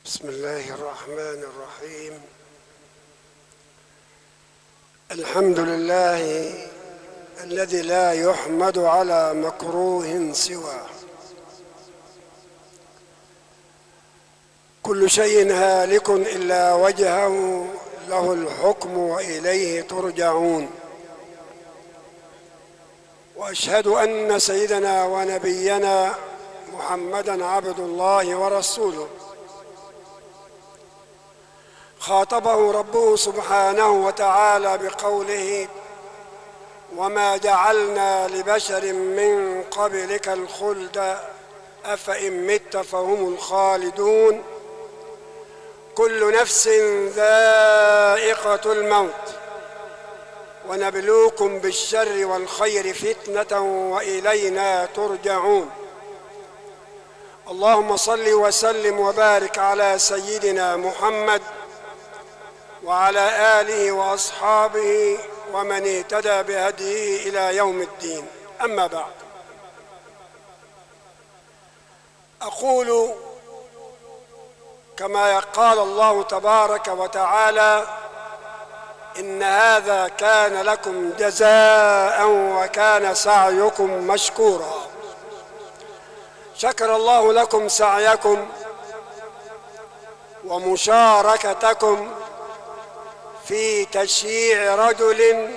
بسم الله الرحمن الرحيم. الحمد لله الذي لا يحمد على مكروه سواه. كل شيء هالك إلا وجهه، له الحكم وإليه ترجعون. وأشهد أن سيدنا ونبينا محمدًا عبد الله ورسوله، خاطبه ربه سبحانه وتعالى بقوله: وما جعلنا لبشر من قبلك الخلد أفإن مت فهم الخالدون كل نفس ذائقة الموت ونبلوكم بالشر والخير فتنة وإلينا ترجعون. اللهم صل وسلم وبارك على سيدنا محمد وعلى آله وأصحابه ومن اهتدى بهديه إلى يوم الدين. أما بعد، أقول كما قال الله تبارك وتعالى: إن هذا كان لكم جزاء وكان سعيكم مشكورا. شكر الله لكم سعيكم ومشاركتكم في تشييع رجل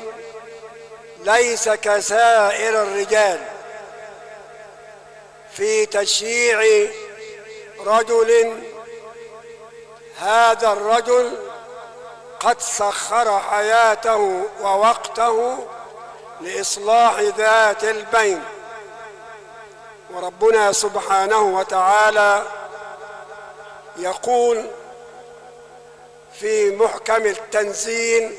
ليس كسائر الرجال، في تشييع رجل هذا الرجل قد سخر حياته ووقته لإصلاح ذات البين. وربنا سبحانه وتعالى يقول في محكم التنزيل: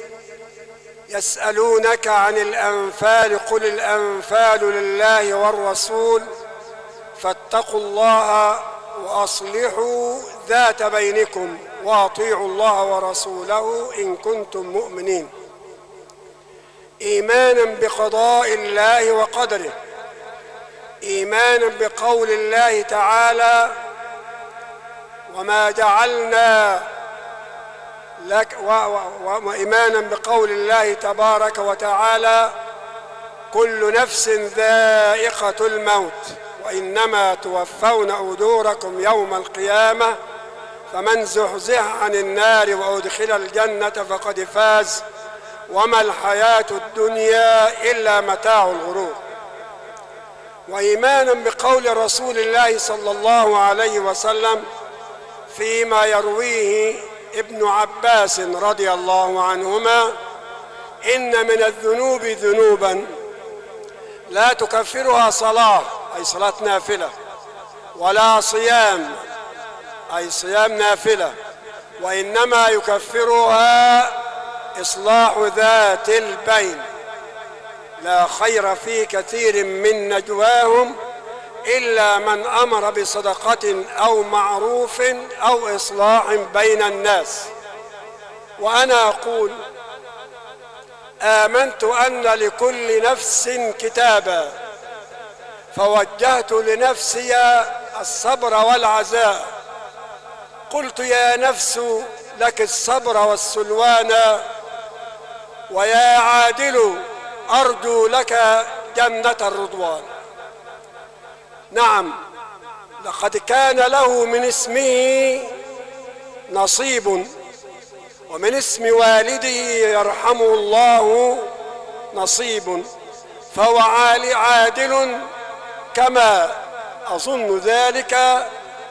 يسألونك عن الأنفال قل الأنفال لله والرسول فاتقوا الله وأصلحوا ذات بينكم وأطيعوا الله ورسوله إن كنتم مؤمنين. إيمانا بقضاء الله وقدره، إيمانا بقول الله تعالى: وما جعلنا لك، وإيمانا بقول الله تبارك وتعالى: كل نفس ذائقة الموت وإنما توفون أجوركم يوم القيامة فمن زحزح عن النار وأدخل الجنة فقد فاز وما الحياة الدنيا إلا متاع الغرور. وإيمانا بقول رسول الله صلى الله عليه وسلم فيما يرويه ابن عباس رضي الله عنهما: إن من الذنوب ذنوبا لا تكفرها صلاة، أي صلاة نافلة، ولا صيام، أي صيام نافلة، وإنما يكفرها إصلاح ذات البين. لا خير في كثير من نجواهم إلا من أمر بصدقة أو معروف أو إصلاح بين الناس. وأنا أقول: آمنت أن لكل نفس كتابا، فوجهت لنفسي الصبر والعزاء. قلت: يا نفس لك الصبر والسلوان، ويا عادل أرجو لك جنة الرضوان. نعم، لقد كان له من اسمه نصيب، ومن اسم والده يرحمه الله نصيب، فهو عادل كما أظن ذلك،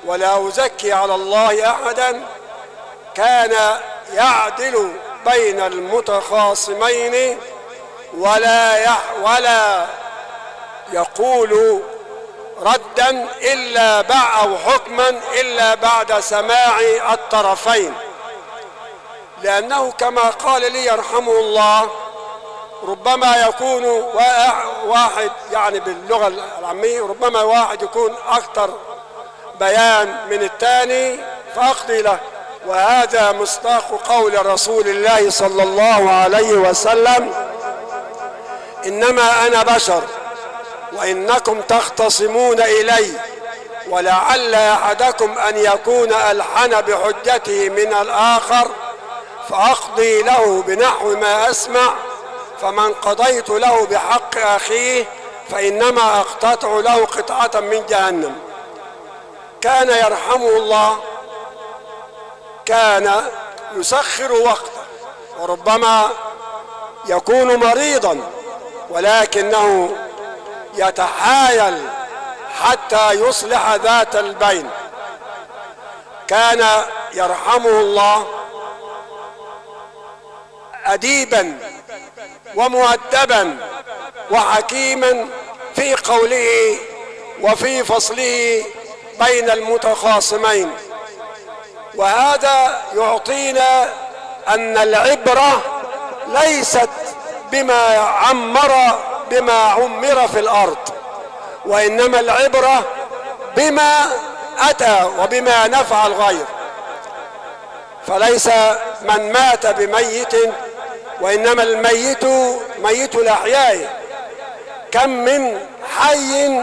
ولا أزكي على الله أحدا. كان يعدل بين المتخاصمين ولا يقول ردا أو حكما إلا بعد سماع الطرفين، لأنه كما قال لي يرحمه الله: ربما يكون واحد، يعني باللغة العامية، ربما واحد يكون أكثر بيان من الثاني فأقضي له. وهذا مصداق قول رسول الله صلى الله عليه وسلم: إنما أنا بشر وإنكم تختصمون إلي ولعل أحدكم أن يكون ألحن بحجته من الآخر فأقضي له بنحو ما أسمع، فمن قضيت له بحق أخيه فإنما أقتطع له قطعة من جهنم. كان يرحمه الله كان يسخر وقته، وربما يكون مريضا ولكنه يتحايل حتى يصلح ذات البين. كان يرحمه الله أديبا ومؤدبا وحكيما في قوله وفي فصله بين المتخاصمين. وهذا يعطينا أن العبرة ليست بما عمر في الأرض، وإنما العبرة بما أتى وبما نفع الغير. فليس من مات بميت، وإنما الميت ميت الأحياء. كم من حي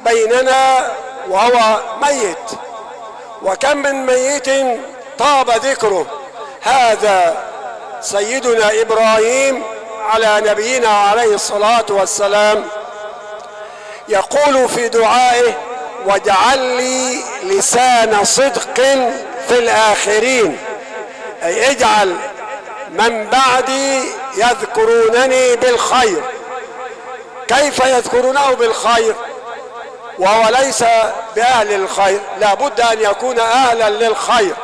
بيننا وهو ميت، وكم من ميت طاب ذكره. هذا سيدنا إبراهيم على نبينا عليه الصلاة والسلام يقول في دعائه: واجعل لي لسان صدق في الآخرين، أي اجعل من بعدي يذكرونني بالخير. كيف يذكرونه بالخير وهو ليس بأهل الخير؟ لا بد أن يكون أهلا للخير،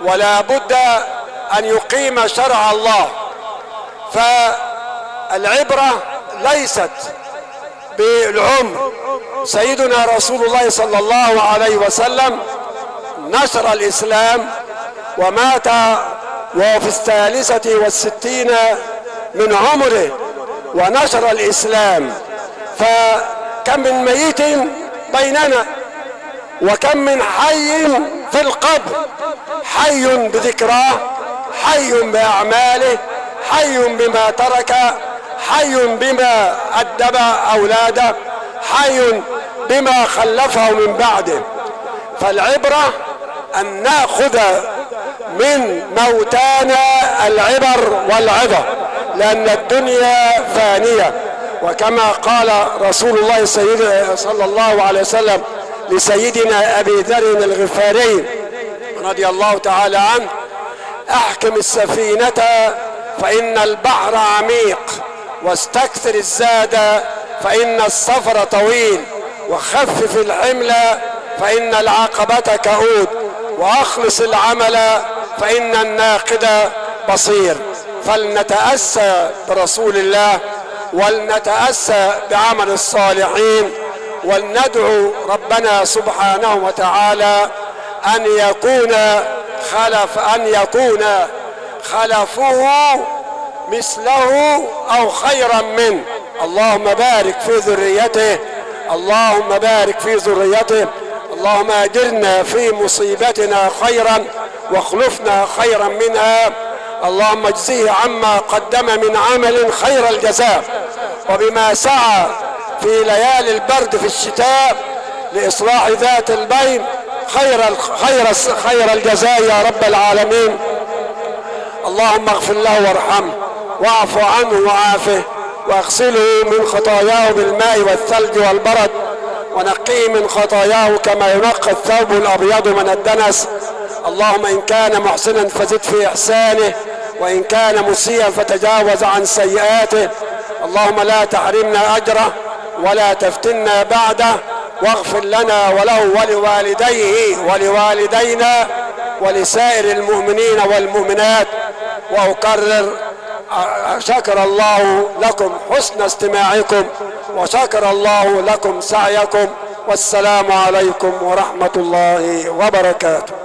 ولا بد أن يقيم شرع الله. فالعبرة ليست بالعمر. سيدنا رسول الله صلى الله عليه وسلم نشر الإسلام ومات وهو في 63 من عمره ونشر الإسلام. فكم من ميت بيننا، وكم من حي في القبر، حي بذكراه، حي بأعماله، حي بما ترك، حي بما أدب أولاده، حي بما خلفه من بعده. فالعبرة أن نأخذ من موتانا العبر والعظة، لأن الدنيا فانية. وكما قال رسول الله صلى الله عليه وسلم لسيدنا أبي ذر الغفاري رضي الله تعالى عنه: احكم السفينة فإن البحر عميق، واستكثر الزاد فإن السفر طويل، وخفف الحمل فإن العقبة كؤود، وأخلص العمل فإن الناقد بصير. فلنتأسى برسول الله، ولنتأسى بعمل الصالحين، ولندعو ربنا سبحانه وتعالى أن يكون خلفه مثله أو خيرا منه. اللهم بارك في ذريته، اللهم بارك في ذريته، اللهم أجرنا في مصيبتنا خيرا واخلفنا خيرا منها. اللهم اجزيه عما قدم من عمل خير الجزاء، وبما سعى في ليالي البرد في الشتاء لإصلاح ذات البين خير الجزاء يا رب العالمين. اللهم اغفر له وارحمه، واعف عنه وعافه، واغسله من خطاياه بالماء والثلج والبرد، ونقيه من خطاياه كما ينقى الثوب الأبيض من الدنس. اللهم إن كان محسنا فزد في إحسانه، وإن كان مسيئا فتجاوز عن سيئاته. اللهم لا تحرمنا أجره ولا تفتنا بعده، واغفر لنا وله ولوالديه ولوالدينا ولسائر المؤمنين والمؤمنات. وأكرر: شكر الله لكم حسن استماعكم، وشكر الله لكم سعيكم، والسلام عليكم ورحمة الله وبركاته.